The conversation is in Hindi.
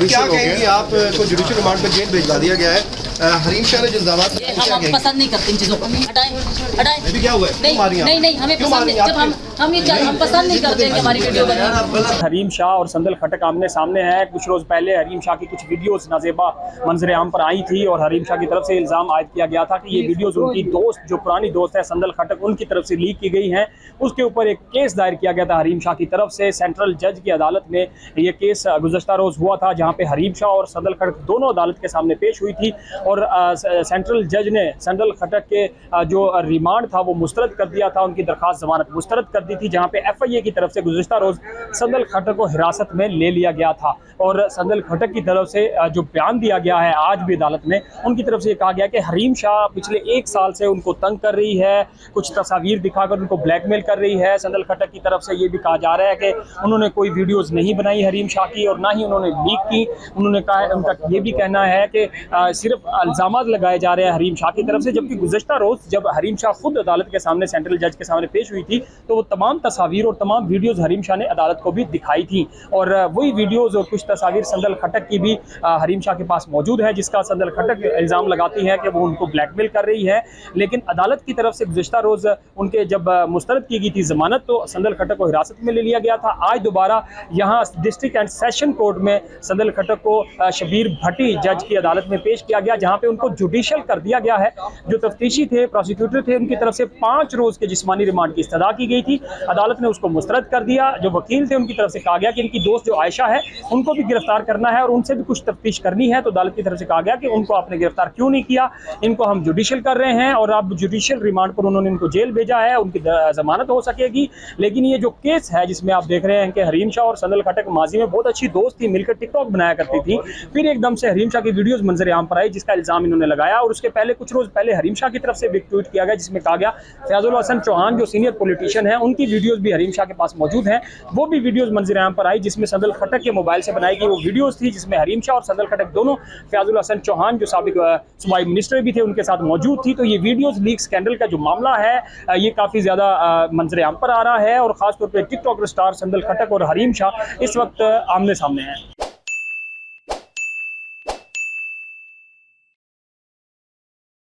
क्या कहेंगे आप को जुडिशियल रिमांड पे जेल भिजवा दिया गया है? हरीम शाह ने जो इल्जाम हम पसंद नहीं करते इन चीज़ों को, हटाएं। क्या हुआ है? नहीं हमें पसंद नहीं, जब हम पसंद नहीं करते कि हमारी वीडियो बने। हरीम शाह और संदल खटक आमने सामने है। कुछ रोज़ पहले हरीम शाह की कुछ वीडियोस नाजेबा मंजर आम पर आई थी और हरीम शाह की तरफ से इल्ज़ाम आयद किया गया था कि ये वीडियोस उनकी दोस्त जो पुरानी दोस्त है संदल खटक उनकी तरफ से लीक की गई हैं। उसके ऊपर एक केस दायर किया गया था हरीम शाह की तरफ से। सेंट्रल जज की अदालत में ये केस गुज़श्ता रोज़ हुआ था, जहाँ पे हरीम शाह और संदल खटक दोनों अदालत के सामने पेश हुई थी और सेंट्रल जज ने संदल खटक के जो रिमांड था वो मुस्तरद कर दिया था, उनकी दरखास्त जमानत मुस्तरद कर दी थी, जहाँ पे FIA की तरफ से गुज़श्ता रोज़ संदल खटक को हिरासत में ले लिया गया था। और संदल खटक की तरफ से जो बयान दिया गया है आज भी अदालत में, उनकी तरफ से ये कहा गया कि हरीम शाह पिछले 1 साल से उनको तंग कर रही है, कुछ तस्वीर दिखाकर उनको ब्लैकमेल कर रही है। संदल खटक की तरफ से ये भी कहा जा रहा है कि उन्होंने कोई वीडियोज़ नहीं बनाई हरीम शाह की और ना ही उन्होंने लीक की। उन्होंने कहा, उनका ये भी कहना है कि सिर्फ इल्ज़ामात लगाए जा रहे हैं हरीम शाह की तरफ से, जबकि गुज़श्ता रोज़ जब हरीम शाह खुद अदालत के सामने सेंट्रल जज के सामने पेश हुई थी तो वो तमाम तस्वीर और तमाम वीडियोज़ हरीम शाह ने अदालत को भी दिखाई थी और वही वीडियोज़ और कुछ तस्वीर संदल खटक की भी हरीम शाह के पास मौजूद है, जिसका संदल खटक इल्ज़ाम लगाती है कि वो उनको ब्लैकमेल कर रही है। लेकिन अदालत की तरफ से गुज़श्ता रोज़ उनके जब मुस्तरद की गई थी ज़मानत तो संदल खटक को हिरासत में ले लिया गया था। आज दोबारा यहाँ डिस्ट्रिक्ट एंड सेशन कोर्ट में संदल खटक को शबीर भट्टी जज की अदालत में पेश किया गया, जहाँ पे उनको जुडिशियल कर दिया गया है। जो तफ्तीशी थे, प्रोसिक्यूटर थे, उनकी तरफ से 5 रोज़ के जिस्मानी रिमांड की इस्तदा की गई थी। अदालत ने उसको मुस्तरद कर दिया। जो वकील थे उनकी तरफ से कहा गया कि इनकी दोस्त जो आयशा है उनको भी गिरफ्तार करना है और उनसे भी कुछ तफ्तीश करनी है। तो अदालत की तरफ से कहा गया कि उनको आपने गिरफ्तार क्यों नहीं किया, इनको हम जुडिशियल कर रहे हैं और अब जुडिशियल रिमांड पर उन्होंने इनको जेल भेजा है, उनकी जमानत हो सकेगी। लेकिन ये जो केस है जिसमें आप देख रहे हैं कि हरीम शाह और संदल खटक माजी में बहुत अच्छी दोस्त थी, मिलकर टिकटॉक बनाया करती थी, फिर एकदम से हरीम शाह की वीडियोज़ मंजर आम पर आई जिसका इल्ज़ाम इन्होंने लगाया। और उसके पहले कुछ रोज़ पहले हरीम शाह की तरफ से भी ट्वीट किया गया जिसमें कहा गया फैजुल हसन चौहान जो सीनियर पॉलिटिशियन है उनकी वीडियोस भी हरीम शाह के पास मौजूद हैं। वो भी वीडियोस मंजर आम पर आई जिसमें संदल खटक के मोबाइल से बनाई गई वो वीडियोस थी जिसमें हरीम शाह और संदल खटक दोनों, फैजुल हसन चौहान जो साबिक सूबाई मिनिस्टर भी थे उनके साथ मौजूद थी। तो ये वीडियोस लीक स्कैंडल का जो मामला है ये काफ़ी ज़्यादा मंजर आम पर आ रहा है और ख़ासतौर पर टिकटॉक स्टार संदल खटक और हरीम शाह इस वक्त आमने सामने हैं।